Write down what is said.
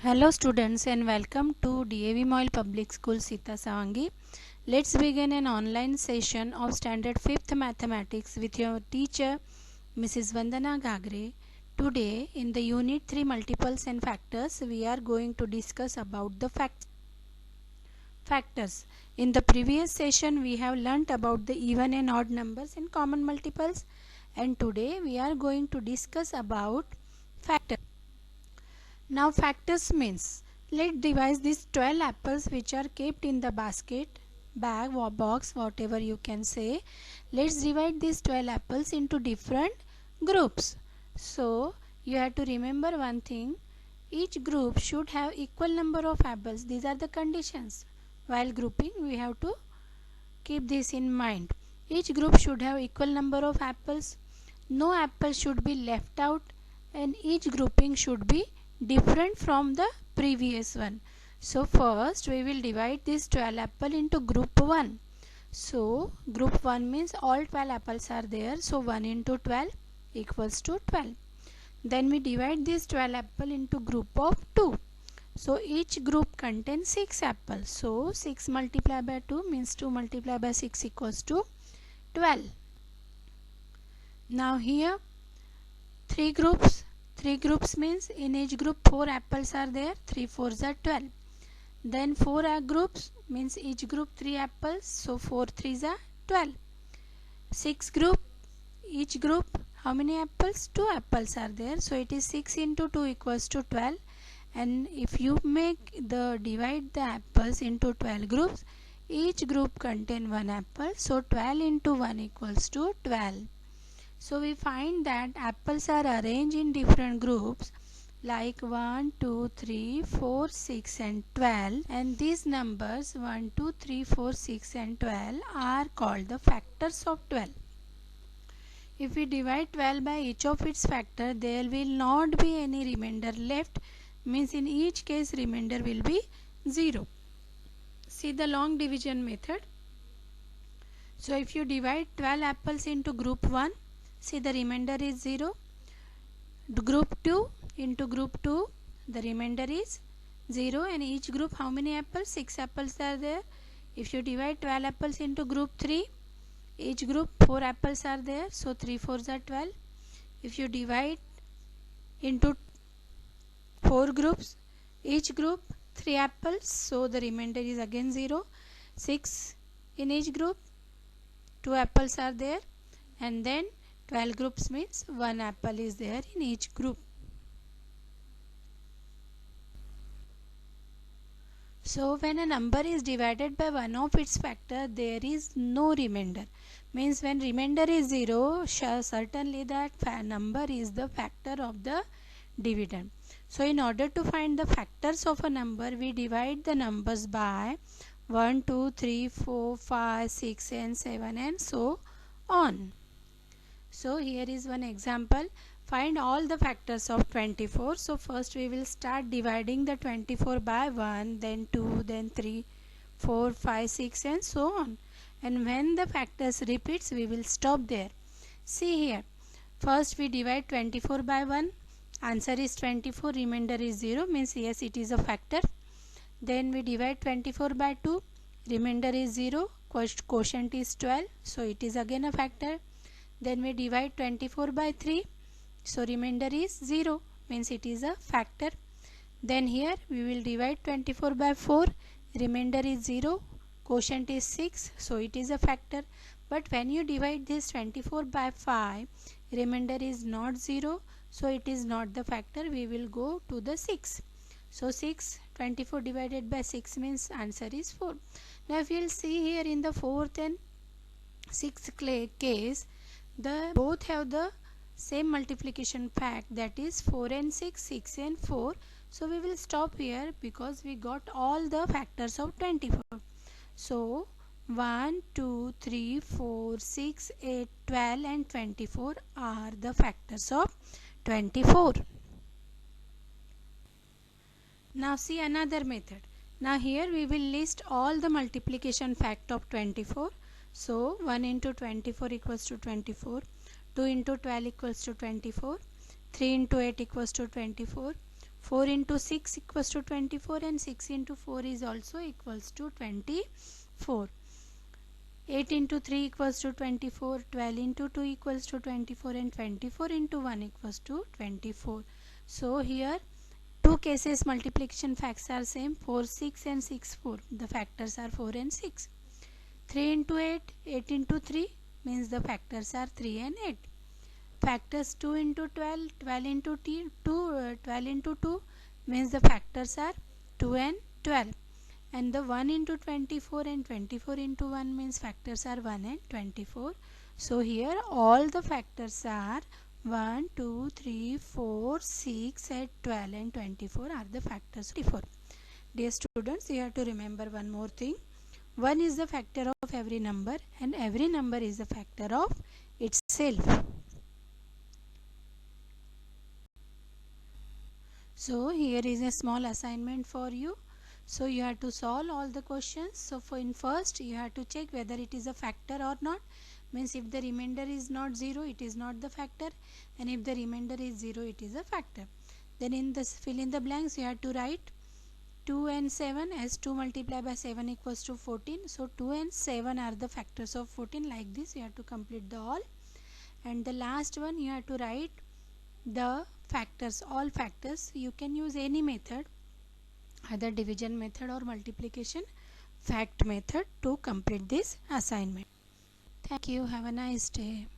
Hello students and welcome to DAV Moil Public School Sita Savangi. Let's begin an online session of Standard 5th Mathematics with your teacher Mrs. Vandana Gagre. Today in the Unit 3 Multiples and Factors we are going to discuss about the factors. In the previous session we have learnt about the even and odd numbers and common multiples, and today we are going to discuss about factors. Now factors means, let's divide these 12 apples which are kept in the basket, bag or box, whatever you can say. Let's divide these 12 apples into different groups. So you have to remember one thing, each group should have equal number of apples. These are the conditions. While grouping we have to keep this in mind. Each group should have equal number of apples. No apple should be left out, and each grouping should be different from the previous one. So first we will divide this 12 apple into group 1. So group 1 means all 12 apples are there. So 1 into 12 equals to 12. Then we divide this 12 apple into group of 2. So each group contains 6 apples. So 6 multiplied by 2 means 2 multiplied by 6 equals to 12. Now here 3 groups. 3 groups means in each group 4 apples are there. 3 4s are 12. Then 4 groups means each group 3 apples. So 4 3s are 12. 6 group, each group how many apples? 2 apples are there. So it is 6 into 2 equals to 12. And if you divide the apples into 12 groups, each group contain 1 apple. So 12 into 1 equals to 12. So we find that apples are arranged in different groups like 1, 2, 3, 4, 6 and 12, and these numbers 1, 2, 3, 4, 6 and 12 are called the factors of 12. If we divide 12 by each of its factor, there will not be any remainder left, means in each case remainder will be 0. See the long division method. So if you divide 12 apples into group 1, see the remainder is 0. Group 2 into group 2, the remainder is 0, and each group how many apples? 6 apples are there. If you divide 12 apples into group 3, each group 4 apples are there. So 3 4s are 12. If you divide into 4 groups, each group 3 apples, so the remainder is again 0. 6 in each group, 2 apples are there, and then 12 groups means 1 apple is there in each group. So when a number is divided by one of its factor, there is no remainder. Means when remainder is 0, certainly that number is the factor of the dividend. So in order to find the factors of a number, we divide the numbers by 1, 2, 3, 4, 5, 6 and 7 and so on. So here is one example. Find all the factors of 24. So first we will start dividing the 24 by 1, then 2, then 3, 4, 5, 6 and so on. And when the factors repeats, we will stop there. See here. First we divide 24 by 1. Answer is 24. Remainder is 0. Means yes, it is a factor. Then we divide 24 by 2. Remainder is 0. Quotient is 12. So it is again a factor. Then we divide 24 by 3. So remainder is 0. Means it is a factor. Then here we will divide 24 by 4. Remainder is 0. Quotient is 6. So it is a factor. But when you divide this 24 by 5, remainder is not 0. So it is not the factor. We will go to the 6. So 24 divided by 6 means answer is 4. Now if you will see here in the 4th and 6th case, both have the same multiplication fact, that is 4 and 6, 6 and 4. So we will stop here because we got all the factors of 24. So 1, 2, 3, 4, 6, 8, 12 and 24 are the factors of 24. Now see another method. Now here we will list all the multiplication fact of 24. So 1 into 24 equals to 24, 2 into 12 equals to 24, 3 into 8 equals to 24, 4 into 6 equals to 24 and 6 into 4 is also equals to 24. 8 into 3 equals to 24, 12 into 2 equals to 24 and 24 into 1 equals to 24. So here two cases multiplication facts are same, 4 6 and 6 4. The factors are 4 and 6. 3 into 8, 8 into 3 means the factors are 3 and 8. Factors 2 into 12, 12 into 12 into 2 means the factors are 2 and 12. And the 1 into 24 and 24 into 1 means factors are 1 and 24. So here all the factors are 1, 2, 3, 4, 6 and 12 and 24 are the factors of 24. Dear students, you have to remember one more thing. 1 is the factor of every number and every number is the factor of itself. So here is a small assignment for you. So you have to solve all the questions. So in first you have to check whether it is a factor or not. Means if the remainder is not 0, it is not the factor, and if the remainder is 0, it is a factor. Then in this fill in the blanks you have to write 2 and 7 as 2 multiplied by 7 equals to 14. So 2 and 7 are the factors of 14. Like this you have to complete the all. And the last one you have to write the factors, all factors. You can use any method, either division method or multiplication fact method, to complete this assignment. Thank you. Have a nice day.